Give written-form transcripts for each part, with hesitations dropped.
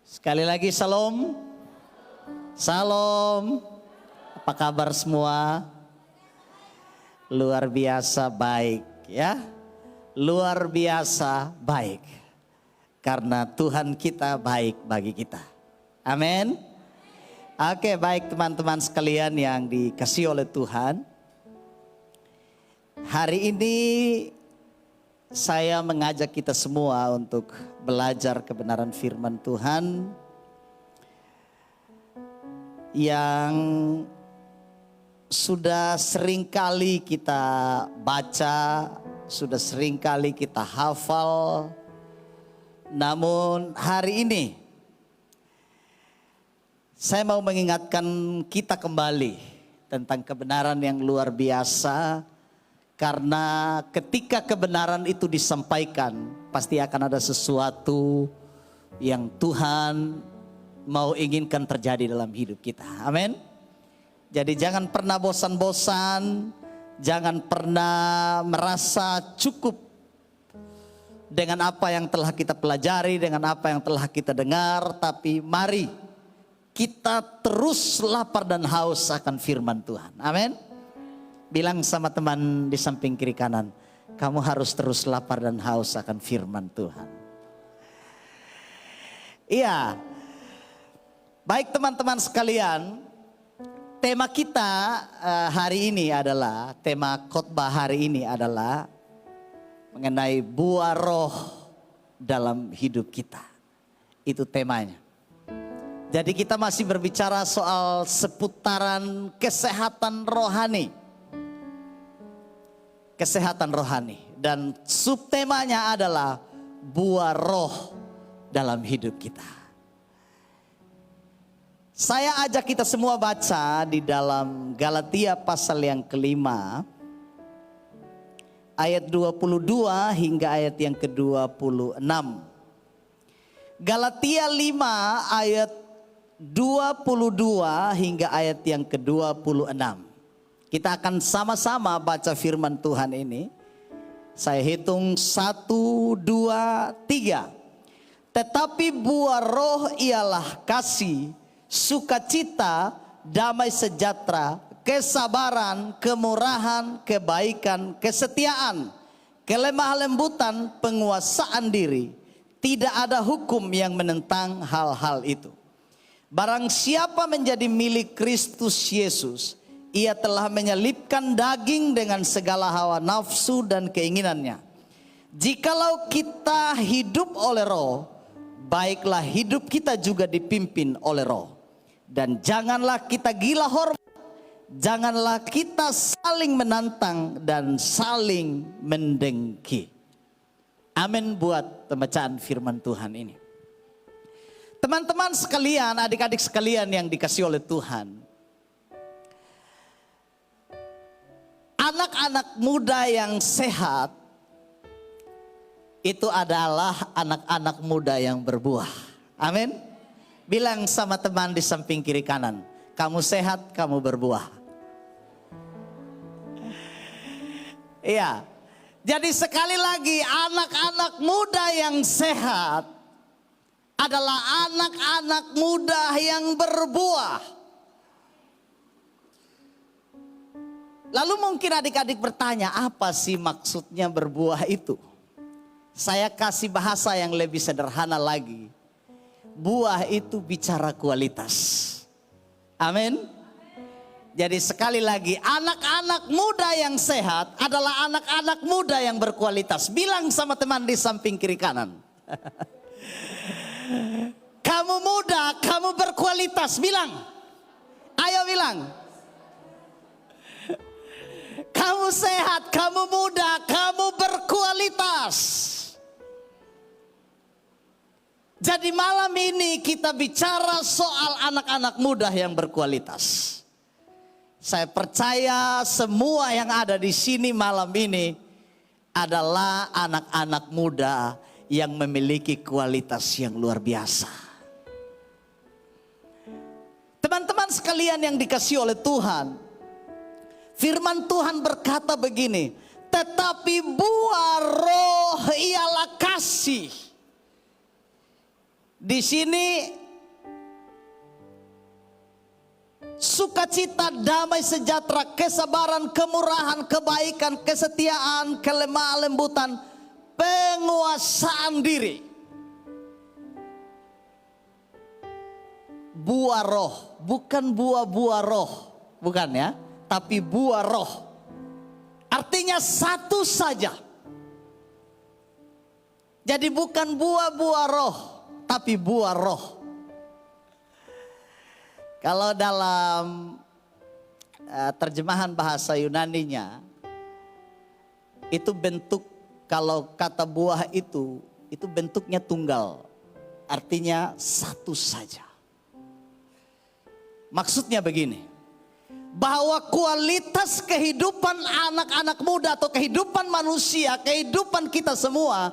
Sekali lagi salam. Salam. Apa kabar semua? Luar biasa baik ya. Luar biasa baik. Karena Tuhan kita baik bagi kita. Amin. Oke, baik teman-teman sekalian yang dikasihi oleh Tuhan. Hari ini saya mengajak kita semua untuk belajar kebenaran firman Tuhan yang sudah seringkali kita baca, sudah seringkali kita hafal. Namun hari ini saya mau mengingatkan kita kembali tentang kebenaran yang luar biasa. Karena ketika kebenaran itu disampaikan, pasti akan ada sesuatu yang Tuhan mau inginkan terjadi dalam hidup kita. Amin. Jadi jangan pernah bosan-bosan, jangan pernah merasa cukup dengan apa yang telah kita pelajari, dengan apa yang telah kita dengar. Tapi mari kita terus lapar dan haus akan firman Tuhan. Amin. Bilang sama teman di samping kiri kanan, kamu harus terus lapar dan haus akan firman Tuhan. Iya, baik teman-teman sekalian, tema kita hari ini adalah, tema khotbah hari ini adalah mengenai buah roh dalam hidup kita. Itu temanya. Jadi kita masih berbicara soal seputaran kesehatan rohani. Kesehatan rohani. Dan subtemanya adalah buah roh dalam hidup kita. Saya ajak kita semua baca di dalam Galatia pasal yang kelima. Ayat 22 hingga ayat yang ke-26. Galatia 5 ayat 22 hingga ayat yang ke-26. Kita akan sama-sama baca firman Tuhan ini. Saya hitung 1, 2, 3. Tetapi buah roh ialah kasih, sukacita, damai sejahtera, kesabaran, kemurahan, kebaikan, kesetiaan, kelemah lembutan, penguasaan diri. Tidak ada hukum yang menentang hal-hal itu. Barang siapa menjadi milik Kristus Yesus, ia telah menyelipkan daging dengan segala hawa nafsu dan keinginannya. Jikalau kita hidup oleh roh, baiklah hidup kita juga dipimpin oleh roh. Dan janganlah kita gila hormat, janganlah kita saling menantang dan saling mendengki. Amin buat pembacaan firman Tuhan ini. Teman-teman sekalian, adik-adik sekalian yang dikasihi oleh Tuhan. Anak-anak muda yang sehat itu adalah anak-anak muda yang berbuah. Amin. Bilang sama teman di samping kiri kanan, kamu sehat, kamu berbuah. Iya. Jadi sekali lagi, anak-anak muda yang sehat adalah anak-anak muda yang berbuah. Lalu mungkin adik-adik bertanya, apa sih maksudnya berbuah itu? Saya kasih bahasa yang lebih sederhana lagi. Buah itu bicara kualitas. Amin. Jadi sekali lagi, anak-anak muda yang sehat adalah anak-anak muda yang berkualitas. Bilang sama teman di samping kiri kanan. Kamu muda, kamu berkualitas. Bilang. Ayo bilang. Kamu sehat, kamu muda, kamu berkualitas. Jadi malam ini kita bicara soal anak-anak muda yang berkualitas. Saya percaya semua yang ada di sini malam ini adalah anak-anak muda yang memiliki kualitas yang luar biasa. Teman-teman sekalian yang dikasihi oleh Tuhan, firman Tuhan berkata begini, tetapi buah roh ialah kasih, Di sini sukacita, damai sejahtera, kesabaran, kemurahan, kebaikan, kesetiaan, kelemah lembutan, penguasaan diri. Buah roh, bukan buah-buah roh, bukan ya, tapi buah roh. Artinya satu saja. Jadi bukan buah-buah roh, tapi buah roh. Kalau dalam terjemahan bahasa Yunaninya, itu bentuk, kalau kata buah itu bentuknya tunggal. Artinya satu saja. Maksudnya begini, bahwa kualitas kehidupan anak-anak muda atau kehidupan manusia, kehidupan kita semua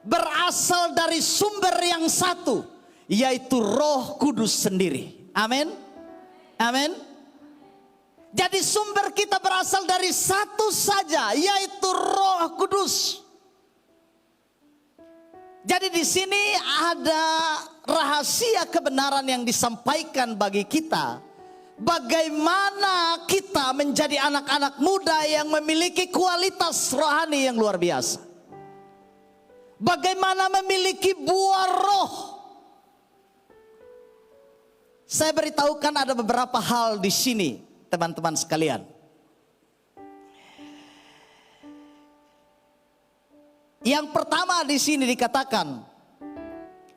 berasal dari sumber yang satu, yaitu Roh Kudus sendiri. Amin. Amin. Jadi sumber kita berasal dari satu saja, yaitu Roh Kudus. Jadi di sini ada rahasia kebenaran yang disampaikan bagi kita. Bagaimana kita menjadi anak-anak muda yang memiliki kualitas rohani yang luar biasa. Bagaimana memiliki buah roh. Saya beritahukan ada beberapa hal di sini, teman-teman sekalian. Yang pertama di sini dikatakan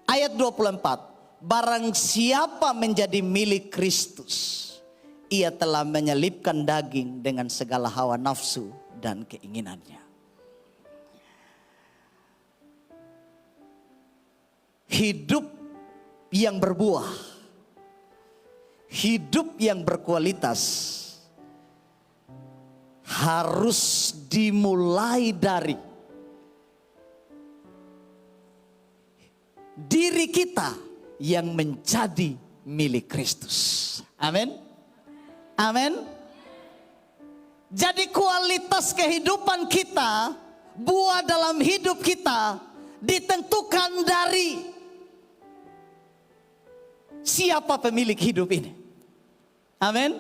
ayat 24, barang siapa menjadi milik Kristus, ia telah menyelipkan daging dengan segala hawa nafsu dan keinginannya. Hidup yang berbuah, hidup yang berkualitas harus dimulai dari diri kita yang menjadi milik Kristus. Amin. Amin. Jadi kualitas kehidupan kita, buah dalam hidup kita ditentukan dari siapa pemilik hidup ini. Amin.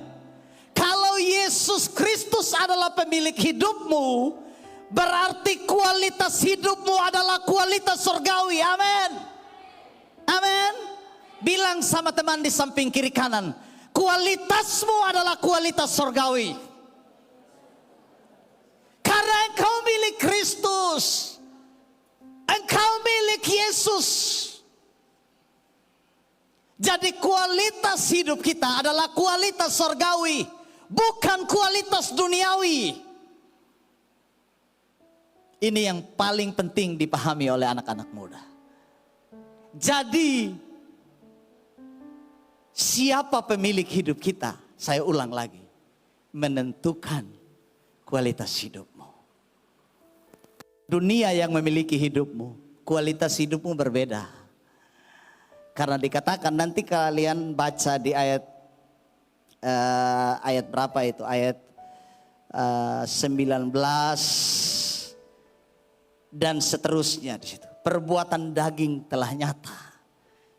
Kalau Yesus Kristus adalah pemilik hidupmu, berarti kualitas hidupmu adalah kualitas surgawi. Amin. Amin. Bilang sama teman di samping kiri kanan, kualitasmu adalah kualitas surgawi. Karena engkau milik Kristus, engkau milik Yesus. Jadi kualitas hidup kita adalah kualitas surgawi, bukan kualitas duniawi. Ini yang paling penting dipahami oleh anak-anak muda. Jadi siapa pemilik hidup kita? Saya ulang lagi, menentukan kualitas hidupmu. Dunia yang memiliki hidupmu, kualitas hidupmu berbeda. Karena dikatakan, nanti kalian baca di ayat berapa itu? Ayat 19 dan seterusnya di situ. Perbuatan daging telah nyata,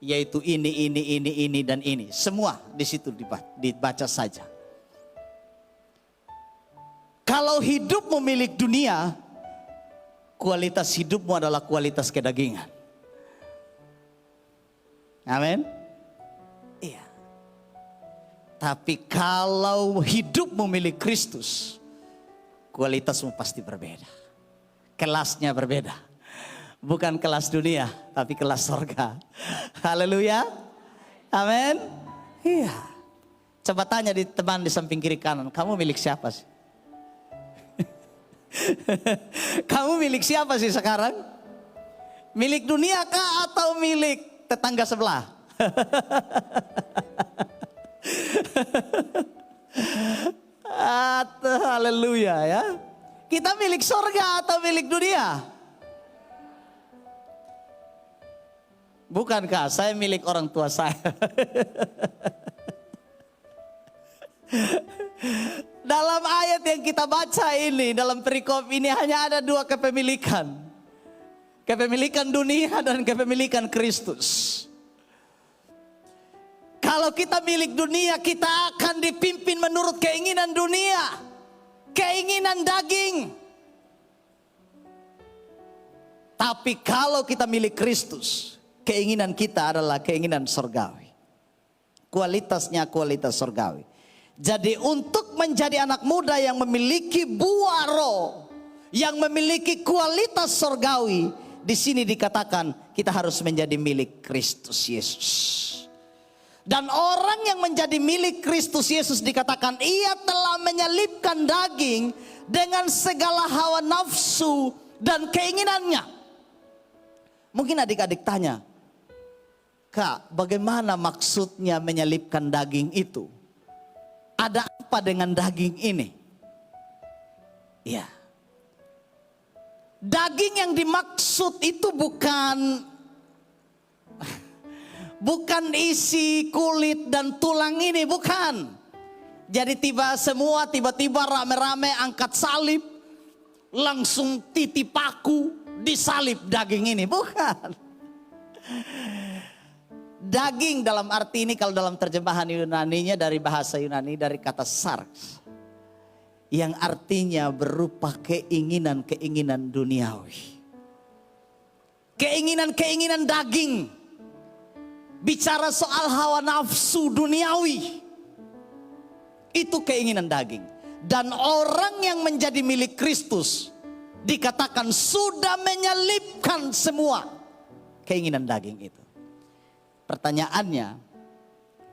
yaitu ini dan ini. Semua di situ dibaca saja. Kalau hidupmu milik dunia, kualitas hidupmu adalah kualitas kedagingan. Amin. Iya. Tapi kalau hidupmu milik Kristus, kualitasmu pasti berbeda. Kelasnya berbeda. Bukan kelas dunia, tapi kelas surga. Haleluya. Amin. Iya. Coba tanya di teman di samping kiri kanan, kamu milik siapa sih? Kamu milik siapa sih sekarang? Milik dunia kah atau milik tetangga sebelah? Haleluya ya. Kita milik surga atau milik dunia? Bukankah saya milik orang tua saya? Dalam ayat yang kita baca ini, dalam perikop ini hanya ada dua kepemilikan. Kepemilikan dunia dan kepemilikan Kristus. Kalau kita milik dunia, kita akan dipimpin menurut keinginan dunia, keinginan daging. Tapi kalau kita milik Kristus, keinginan kita adalah keinginan surgawi. Kualitasnya kualitas surgawi. Jadi untuk menjadi anak muda yang memiliki buah roh, yang memiliki kualitas surgawi, di sini dikatakan kita harus menjadi milik Kristus Yesus. Dan orang yang menjadi milik Kristus Yesus dikatakan ia telah menyelipkan daging dengan segala hawa nafsu dan keinginannya. Mungkin adik-adik tanya, Kak, bagaimana maksudnya menyelipkan daging itu? Ada apa dengan daging ini? Ya. Daging yang dimaksud itu bukan isi kulit dan tulang ini, bukan. Jadi tiba-tiba rame-rame angkat salib, langsung titip paku disalib daging ini, bukan. Daging dalam arti ini kalau dalam terjemahan Yunaninya dari bahasa Yunani dari kata sarx, yang artinya berupa keinginan-keinginan duniawi. Keinginan-keinginan daging. Bicara soal hawa nafsu duniawi. Itu keinginan daging. Dan orang yang menjadi milik Kristus dikatakan sudah menyelipkan semua keinginan daging itu. Pertanyaannya,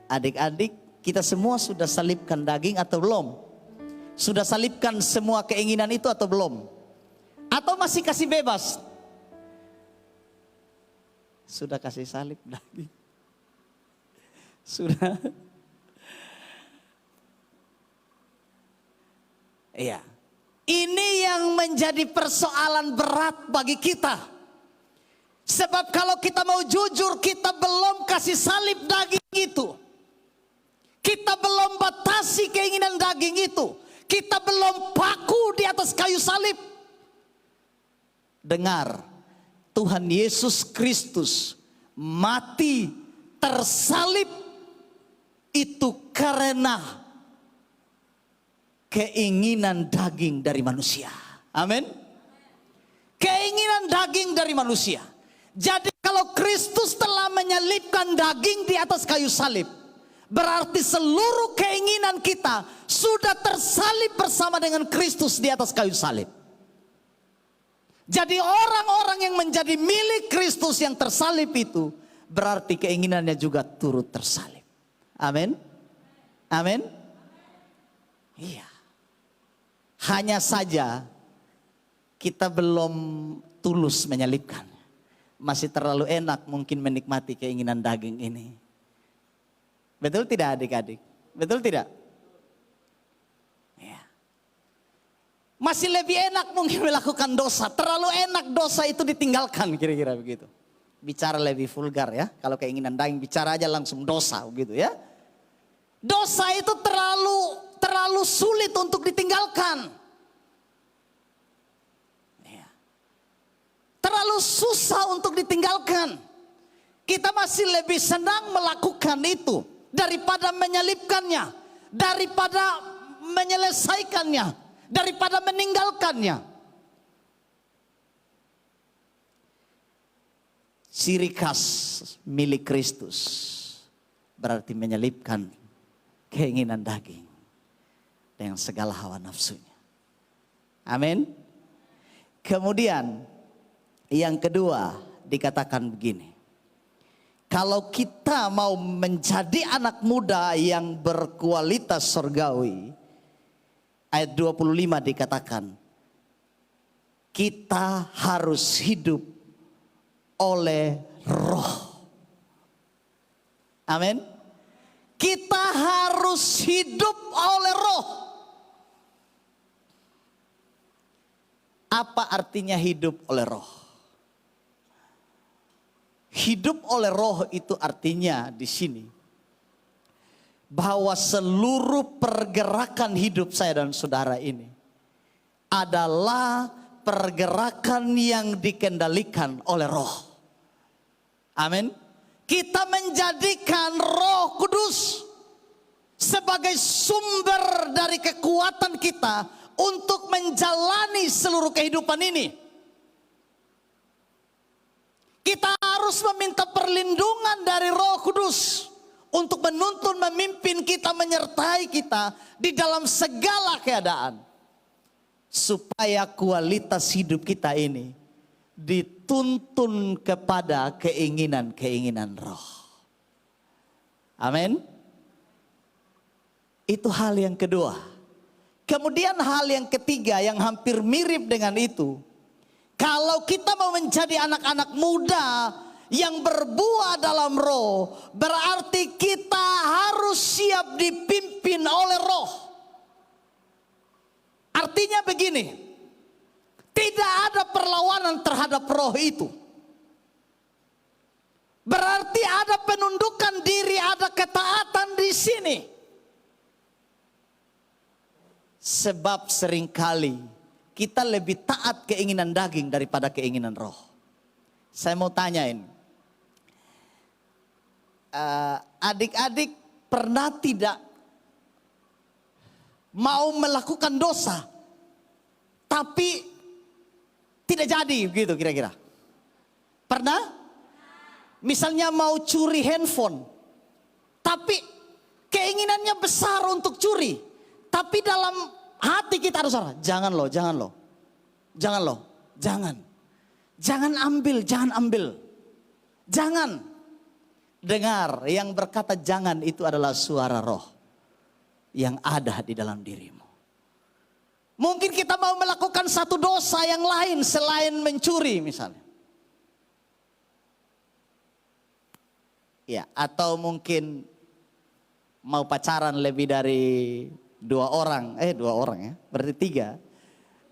adik-adik, kita semua sudah salibkan daging atau belum? Sudah salibkan semua keinginan itu atau belum? Atau masih kasih bebas? Sudah kasih salib daging. Sudah. Iya. Ini yang menjadi persoalan berat bagi kita. Sebab kalau kita mau jujur, kita belum kasih salib daging itu. Kita belum batasi keinginan daging itu. Kita belum paku di atas kayu salib. Dengar, Tuhan Yesus Kristus mati tersalib itu karena keinginan daging dari manusia. Amin. Keinginan daging dari manusia. Jadi kalau Kristus telah menyelipkan daging di atas kayu salib, berarti seluruh keinginan kita sudah tersalib bersama dengan Kristus di atas kayu salib. Jadi orang-orang yang menjadi milik Kristus yang tersalib itu, berarti keinginannya juga turut tersalib. Amin. Amin. Iya. Hanya saja kita belum tulus menyelipkan. Masih terlalu enak mungkin menikmati keinginan daging ini. Betul tidak adik-adik? Betul tidak? Ya. Masih lebih enak mungkin melakukan dosa. Terlalu enak dosa itu ditinggalkan, kira-kira begitu. Bicara lebih vulgar ya. Kalau keinginan daging bicara aja langsung dosa begitu ya. Dosa itu terlalu sulit untuk ditinggalkan. Terlalu susah untuk ditinggalkan. Kita masih lebih senang melakukan itu daripada menyelipkannya, daripada menyelesaikannya, daripada meninggalkannya. Ciri khas milik Kristus berarti menyelipkan keinginan daging dengan segala hawa nafsunya. Amin. Kemudian yang kedua dikatakan begini. Kalau kita mau menjadi anak muda yang berkualitas surgawi, ayat 25 dikatakan, kita harus hidup oleh roh. Amin. Kita harus hidup oleh roh. Apa artinya hidup oleh roh? Hidup oleh roh itu artinya di sini bahwa seluruh pergerakan hidup saya dan saudara ini adalah pergerakan yang dikendalikan oleh roh. Amin. kita menjadikan Roh Kudus sebagai sumber dari kekuatan kita untuk menjalani seluruh kehidupan ini. Kita harus meminta perlindungan dari Roh Kudus untuk menuntun, memimpin kita, menyertai kita di dalam segala keadaan, supaya kualitas hidup kita ini dituntun kepada keinginan-keinginan Roh. Amin. Itu hal yang kedua. Kemudian hal yang ketiga yang hampir mirip dengan itu. Kalau kita mau menjadi anak-anak muda yang berbuah dalam Roh, berarti kita harus siap dipimpin oleh Roh. Artinya begini, tidak ada perlawanan terhadap Roh itu. Berarti ada penundukan diri, ada ketaatan di sini. Sebab seringkali kita lebih taat keinginan daging daripada keinginan Roh. Saya mau tanyain, adik-adik pernah tidak mau melakukan dosa, tapi tidak jadi gitu kira-kira? Pernah? Misalnya mau curi handphone, tapi keinginannya besar untuk curi, tapi dalam hati kita harus salah, jangan loh, jangan loh, jangan loh, jangan ambil, jangan. Dengar, yang berkata jangan itu adalah suara Roh yang ada di dalam dirimu. Mungkin kita mau melakukan satu dosa yang lain selain mencuri misalnya. Ya, atau mungkin mau pacaran lebih dari dua orang ya, berarti tiga.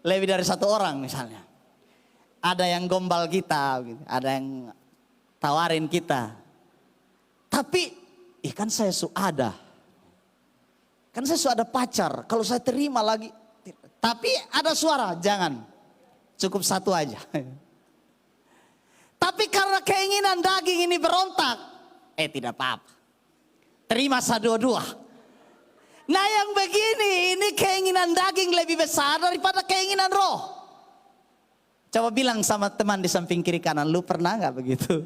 Lebih dari satu orang misalnya. Ada yang gombal kita, ada yang tawarin kita. Tapi, kan saya sudah pacar, kalau saya terima lagi. Tapi ada suara, jangan, cukup satu aja. Tapi karena keinginan daging ini berontak, tidak apa-apa, terima dua-dua. Nah yang begini, ini keinginan daging lebih besar daripada keinginan Roh. Coba bilang sama teman di samping kiri kanan, lu pernah gak begitu?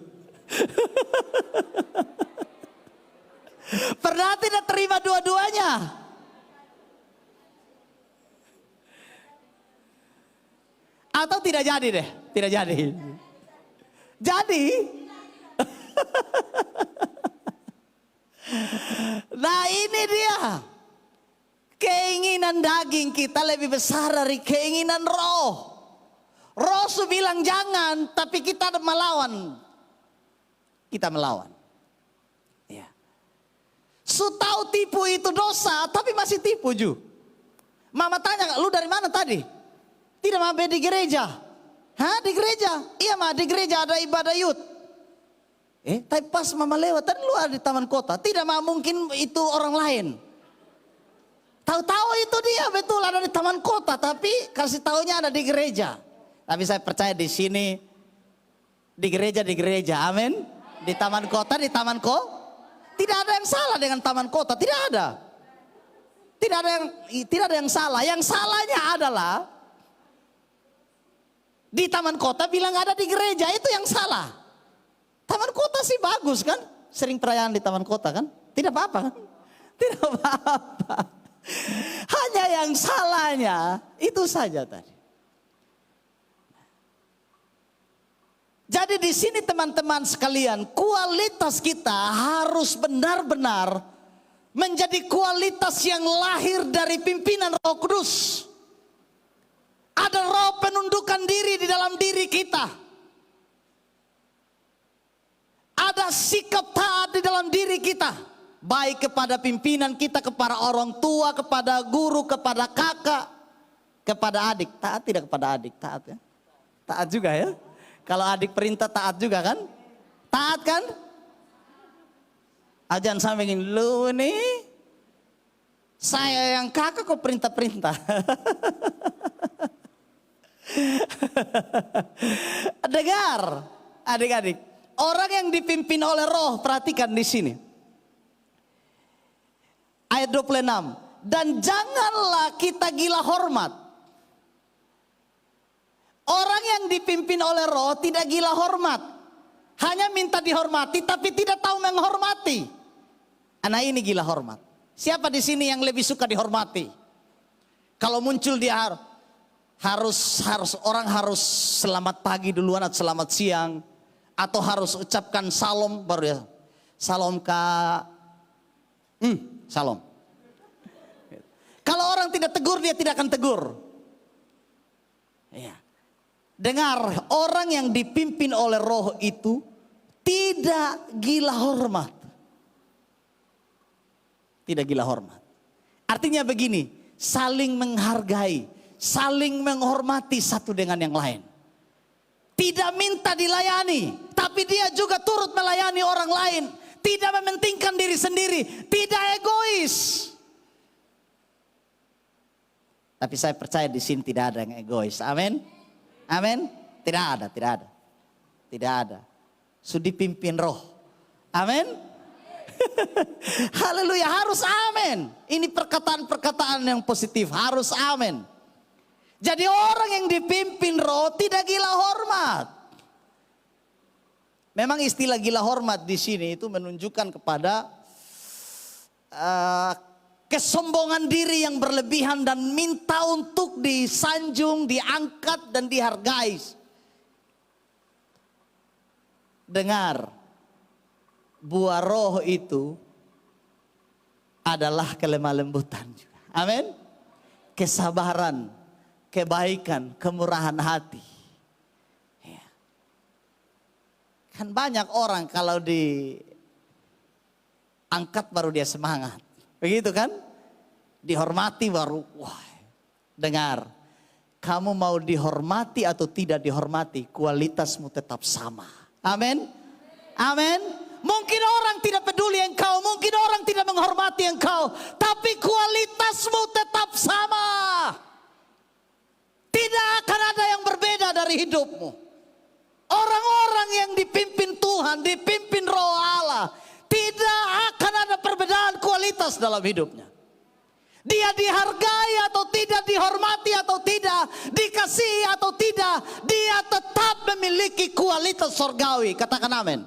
Pernah tidak terima dua-duanya? Atau tidak jadi deh? Tidak jadi. Jadi? Nah ini dia. Keinginan daging kita lebih besar dari keinginan Roh. Roh bilang jangan, tapi kita melawan. Kita melawan. Ya. Tahu tipu itu dosa, tapi masih tipu juga. Mama tanya, lu dari mana tadi? Tidak, mama di gereja. Hah, di gereja? Iya, ma, di gereja ada ibadah youth. Tapi pas mama lewat, tadi lu ada di taman kota. Tidak, ma, mungkin itu orang lain. Tahu-tahu itu dia betul ada di taman kota, tapi kasih taunya ada di gereja. Tapi saya percaya di sini, di gereja, amin. Di taman kota, tidak ada yang salah dengan taman kota, tidak ada. Tidak ada yang salah. Yang salahnya adalah di taman kota bilang ada di gereja, itu yang salah. Taman kota sih bagus kan, sering perayaan di taman kota kan, tidak apa-apa kan, tidak apa-apa. Hanya yang salahnya itu saja tadi. Jadi di sini teman-teman sekalian, kualitas kita harus benar-benar menjadi kualitas yang lahir dari pimpinan Roh Kudus. Ada roh penundukan diri di dalam diri kita. Ada sikap taat di dalam diri kita. Baik kepada pimpinan kita, kepada orang tua, kepada guru, kepada kakak, kepada adik. Taat tidak kepada adik? Taat ya? Taat juga ya? Kalau adik perintah taat juga kan? Taat kan? Jangan sampai gini, lu nih, saya yang kakak kok perintah-perintah. Dengar adik-adik, Orang yang dipimpin oleh Roh, perhatikan di sini. Ayat 26. Dan janganlah kita gila hormat. Orang yang dipimpin oleh Roh tidak gila hormat. Hanya minta dihormati tapi tidak tahu menghormati. Anak ini gila hormat. Siapa di sini yang lebih suka dihormati? Kalau muncul dia orang harus selamat pagi duluan atau selamat siang, atau harus ucapkan salam baru ya. Salam Kak. Salam. Kalau orang tidak tegur dia tidak akan tegur. Ya. Dengar, orang yang dipimpin oleh Roh itu tidak gila hormat. Tidak gila hormat. Artinya begini, saling menghargai, saling menghormati satu dengan yang lain. Tidak minta dilayani, tapi dia juga turut melayani orang lain. Tidak mementingkan diri sendiri, tidak egois. Tapi saya percaya di sini tidak ada yang egois. Amin. Amin. Tidak ada, tidak ada. Tidak ada. Sudah dipimpin Roh. Amin. Haleluya, harus amin. Ini perkataan-perkataan yang positif, harus amin. Jadi orang yang dipimpin Roh tidak gila hormat. Memang istilah gila hormat di sini itu menunjukkan kepada kesombongan diri yang berlebihan dan minta untuk disanjung, diangkat dan dihargai. Dengar, buah Roh itu adalah kelemah lembutan juga. Amin. Kesabaran, kebaikan, kemurahan hati. Ya. Kan banyak orang kalau diangkat baru dia semangat. Begitu kan? Dihormati baru, wah. Dengar, kamu mau dihormati atau tidak dihormati, kualitasmu tetap sama. Amin. Amin. Mungkin orang tidak peduli engkau, mungkin orang tidak menghormati engkau, tapi kualitasmu tetap sama. Tidak akan ada yang berbeda dari hidupmu. Orang-orang yang dipimpin Tuhan, dipimpin Roh Allah, tidak akan ada perbedaan kualitas dalam hidupnya. Dia dihargai atau tidak, dihormati atau tidak, dikasihi atau tidak, dia tetap memiliki kualitas surgawi. Katakan amin.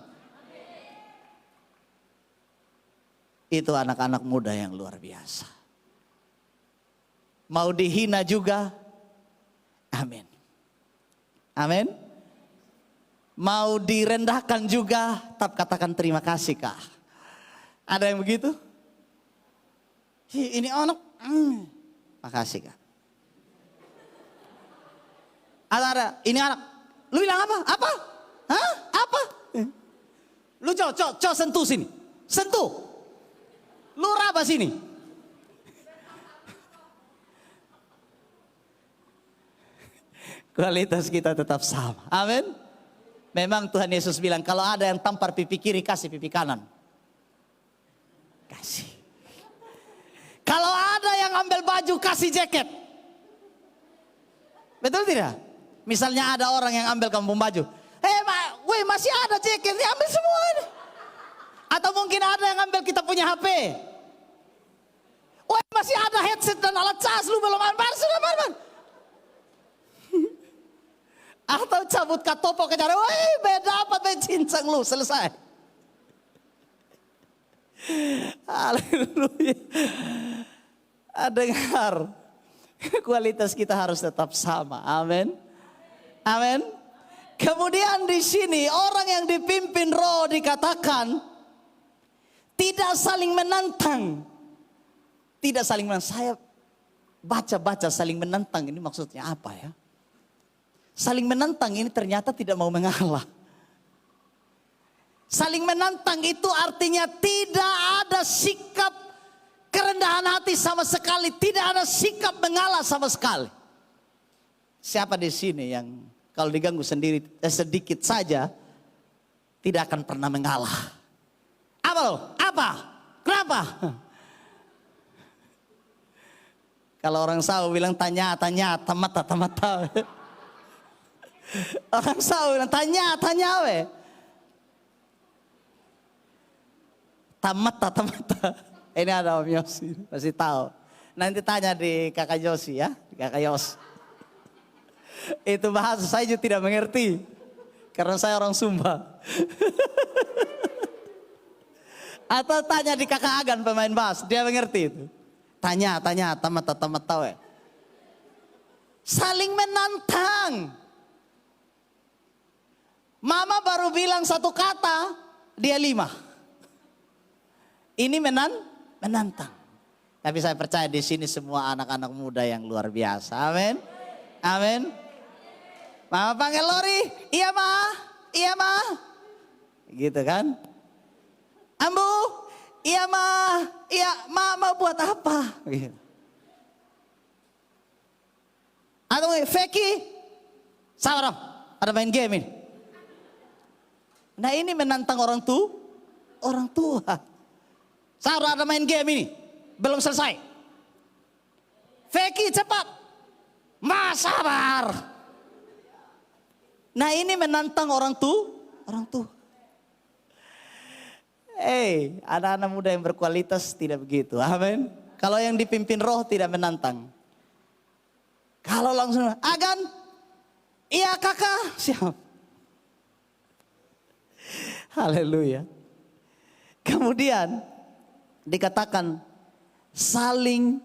Itu anak-anak muda yang luar biasa. Mau dihina juga, amin. Amin. Mau direndahkan juga, tetap katakan terima kasih Kak. Ada yang begitu? Ini anak, makasih Kak. Ada, ini anak, lu bilang apa? Apa? Hah? Apa? Lu coba sentuh sini, sentuh. Lu raba sini. Kualitas kita tetap sama. Amin. Memang Tuhan Yesus bilang kalau ada yang tampar pipi kiri kasih pipi kanan. Kasih. Kalau ada yang ambil baju kasih jaket. Betul tidak? Misalnya ada orang yang ambil kamu baju. Masih ada jaket, ambil semua ini. Atau mungkin ada yang ambil kita punya HP. Masih ada headset dan alat cas, lu belum ambil, sudah ambil. Atau cabut katopo ke cara, beda apa cincang lu, selesai. Haleluya. Dengar, kualitas kita harus tetap sama. Amin. Amin. Kemudian di sini orang yang dipimpin Roh dikatakan tidak saling menantang. Tidak saling menantang. Saya baca-baca saling menantang ini maksudnya apa ya? Saling menantang ini ternyata tidak mau mengalah. Saling menantang itu artinya tidak ada sikap kerendahan hati sama sekali. Tidak ada sikap mengalah sama sekali. Siapa di sini yang kalau diganggu sendiri sedikit saja tidak akan pernah mengalah? Apa loh? Apa? Kenapa? Kalau orang Saw bilang tanya, tamata. Orang Saw bilang tanya we. Tamata. Ini ada Om Yosi, pasti tahu. Nanti tanya di kakak Yosi ya, di kakak Yos. Itu bahasa saya juga tidak mengerti, karena saya orang Sumba. Atau tanya di kakak Agan pemain bass, dia mengerti itu. Tanya, tamata ya. Saling menantang. Mama baru bilang satu kata, dia 5. Ini menantang. Tapi saya percaya di sini semua anak-anak muda yang luar biasa. Amin. Amin. Mama panggil Lori, iya ma. Gitu kan. Ambu, iya ma buat apa? Gitu. Atau Feki, sabar dong, ada main game ini. Nah ini menantang orang tua. Sabar, ada main game ini, belum selesai. Feki cepat, mas sabar. Nah ini menantang orang tua. Anak-anak muda yang berkualitas tidak begitu, amin. Kalau yang dipimpin roh tidak menantang. Kalau langsung, Agan, iya kakak, siap. Haleluya. Kemudian dikatakan saling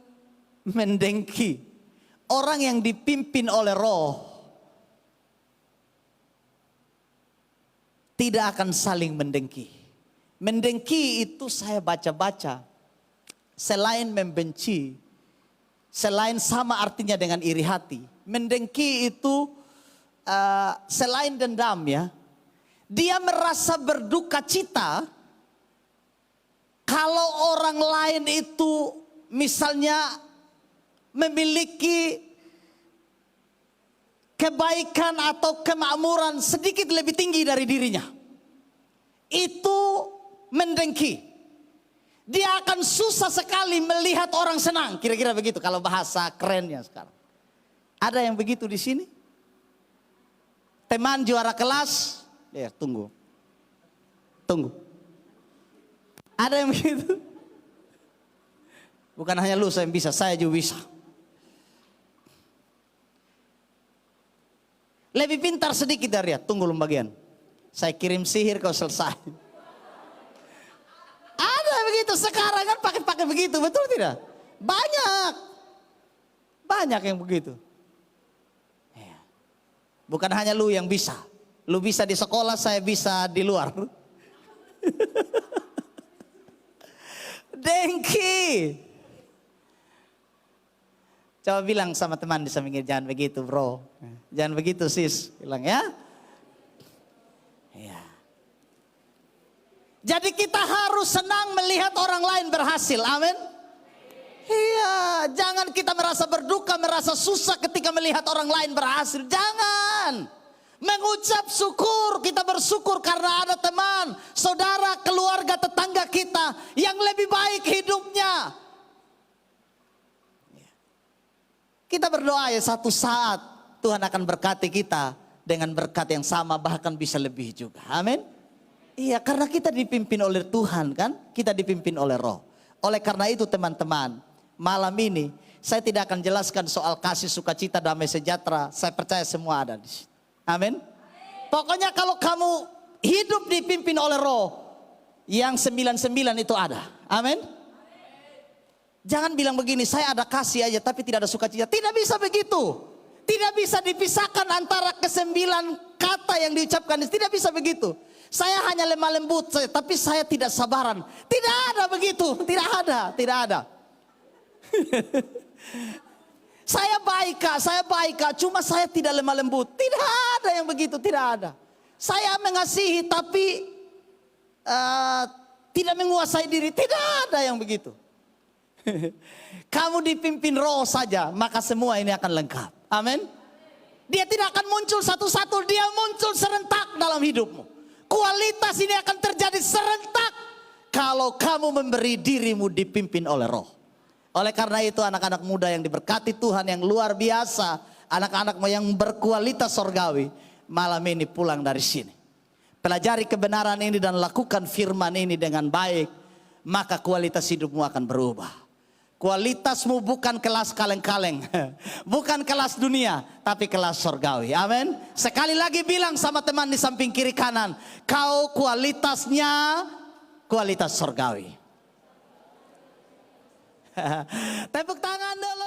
mendengki. Orang yang dipimpin oleh roh tidak akan saling mendengki. Mendengki itu saya baca-baca. Selain membenci, selain sama artinya dengan iri hati. Mendengki itu selain dendam ya. Dia merasa berduka cita kalau orang lain itu misalnya memiliki kebaikan atau kemakmuran sedikit lebih tinggi dari dirinya. Itu mendengki. Dia akan susah sekali melihat orang senang. Kira-kira begitu kalau bahasa kerennya sekarang. Ada yang begitu di sini? Teman juara kelas, ya tunggu. Ada yang begitu? Bukan hanya lu yang bisa, saya juga bisa. Lebih pintar sedikit dari dia, tunggu lembagian. Saya kirim sihir kau selesai. Ada begitu sekarang kan pakai begitu, betul tidak? Banyak yang begitu. Bukan hanya lu yang bisa. Lu bisa di sekolah, saya bisa di luar. Dengki. Coba bilang sama teman di sampingnya, jangan begitu bro. Jangan begitu sis. Bilang ya. Ya. Jadi kita harus senang melihat orang lain berhasil. Amin. Iya, jangan kita merasa berduka, merasa susah ketika melihat orang lain berhasil. Jangan. Mengucap syukur, kita bersyukur karena ada teman, saudara, keluarga, tetangga kita yang lebih baik hidupnya. Kita berdoa ya satu saat Tuhan akan berkati kita dengan berkat yang sama, bahkan bisa lebih juga. Amin. Iya, karena kita dipimpin oleh Tuhan kan, kita dipimpin oleh Roh. Oleh karena itu teman-teman, malam ini saya tidak akan jelaskan soal kasih, sukacita, damai sejahtera. Saya percaya semua ada di sini. Amin. Pokoknya kalau kamu hidup dipimpin oleh Roh, yang 99 itu ada. Amin. Jangan bilang begini, saya ada kasih aja tapi tidak ada sukacita. Tidak bisa begitu. Tidak bisa dipisahkan antara kesembilan kata yang diucapkan. Tidak bisa begitu. Saya hanya lemah lembut, tapi saya tidak sabaran. Tidak ada begitu. Tidak ada. Saya baik kak, cuma saya tidak lemah lembut. Tidak ada yang begitu, tidak ada. Saya mengasihi tapi tidak menguasai diri. Tidak ada yang begitu. Kamu dipimpin Roh saja, maka semua ini akan lengkap. Amin. Dia tidak akan muncul satu-satu, dia muncul serentak dalam hidupmu. Kualitas ini akan terjadi serentak kalau kamu memberi dirimu dipimpin oleh Roh. Oleh karena itu anak-anak muda yang diberkati Tuhan yang luar biasa, anak-anak yang berkualitas sorgawi, malam ini pulang dari sini. Pelajari kebenaran ini dan lakukan firman ini dengan baik. maka kualitas hidupmu akan berubah. Kualitasmu bukan kelas kaleng-kaleng, bukan kelas dunia, tapi kelas surgawi. Amin. Sekali lagi bilang sama teman di samping kiri kanan, kau kualitasnya kualitas surgawi. Tepuk tangan dulu.